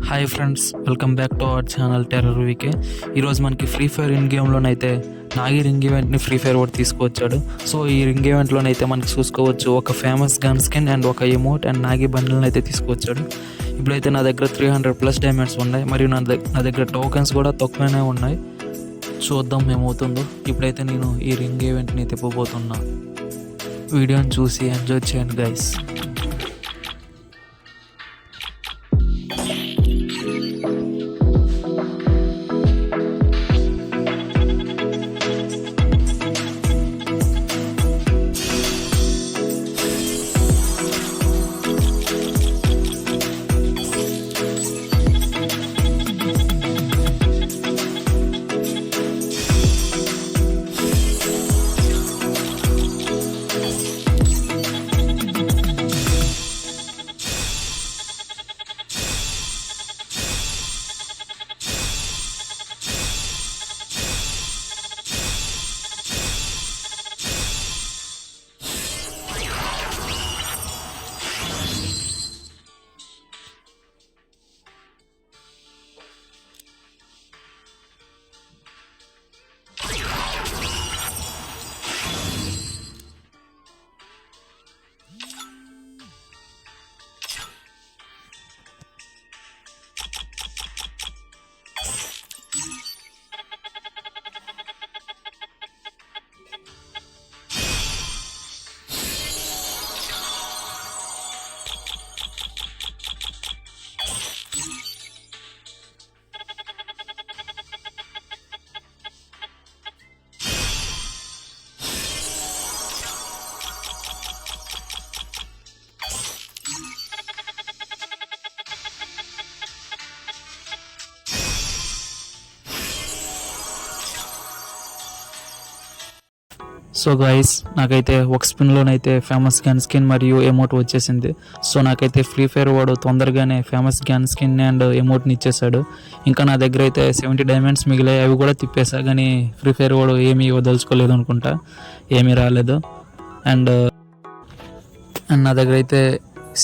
Hi friends, welcome back to our channel terror VK. ఈరోజు మనకి free fire in గేమ్లోనైతే Nagi ring ఈవెంట్ని free fire వాడు తీసుకువచ్చాడు. సో ఈ రింగ్ ఈవెంట్లోనైతే మనకి చూసుకోవచ్చు ఒక ఫేమస్ గన్ స్కిన్ అండ్ ఒక ఎమోట్ అండ్ నాగి బండిల్ని అయితే తీసుకువచ్చాడు. ఇప్పుడైతే నా దగ్గర 300+ డైమండ్స్ ఉన్నాయి, మరియు నా దగ్గర టోకెన్స్ కూడా తక్కువనే ఉన్నాయి. చూద్దాం ఏమవుతుందో. ఇప్పుడైతే నేను ఈ రింగ్ ఈవెంట్ని తిప్పబోతున్నా. వీడియోని చూసి ఎంజాయ్ చేయండి గైస్. సో గైస్, నాకైతే ఒక స్పిన్లోనైతే ఫేమస్ గన్ స్కిన్ మరియు ఎమోట్ వచ్చేసింది. సో నాకైతే ఫ్రీ ఫైర్ వాడు తొందరగానే ఫేమస్ గన్ స్కిన్ అండ్ ఎమోట్ని ఇచ్చేసాడు. ఇంకా నా దగ్గర అయితే 70 డైమండ్స్ మిగిలాయి, అవి కూడా తిప్పేసా. కానీ ఫ్రీ ఫైర్ వాడు ఏమీ వదలుచుకోలేదు అనుకుంటా, ఏమీ రాలేదు. అండ్ నా దగ్గర అయితే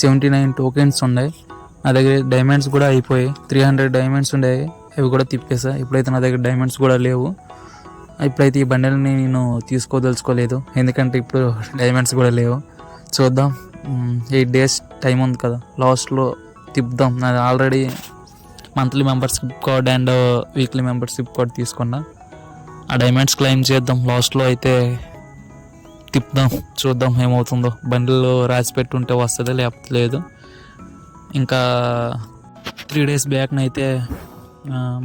79 టోకెన్స్ ఉన్నాయి. నా దగ్గర డైమండ్స్ కూడా అయిపోయాయి. 300 డైమండ్స్ ఉండేవి, అవి కూడా తిప్పేసా. ఇప్పుడైతే నా దగ్గర డైమండ్స్ కూడా లేవు. ఇప్పుడైతే ఈ బండిల్ని నేను తీసుకోదలుచుకోలేదు, ఎందుకంటే ఇప్పుడు డైమండ్స్ కూడా లేవు. చూద్దాం, 8 days టైం ఉంది కదా, లాస్ట్లో తిప్పుదాం. నాది already monthly membership card and weekly membership card తీసుకున్నా. ఆ డైమండ్స్ క్లెయిమ్ చేద్దాం, లాస్ట్లో అయితే తిప్పుదాం. చూద్దాం ఏమవుతుందో. బండిల్లో రాసి పెట్టుంటే వస్తుంది, లేకపోతే లేదు. ఇంకా 3 days బ్యాక్నైతే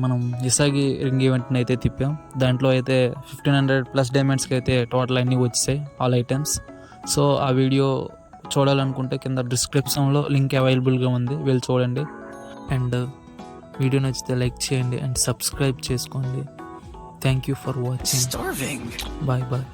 మనం ఇసాగి రింగ్ ఈవెంట్ని అయితే తిప్పాం. దాంట్లో అయితే 1500+ డైమండ్స్కి అయితే టోటల్ అన్నీ వచ్చాయి, ఆల్ ఐటమ్స్. సో ఆ వీడియో చూడాలనుకుంటే కింద డిస్క్రిప్షన్లో లింక్ అవైలబుల్గా ఉంది, వెళ్ళి చూడండి. అండ్ వీడియో నచ్చితే లైక్ చేయండి అండ్ సబ్స్క్రైబ్ చేసుకోండి. Thank you for watching. Bye bye.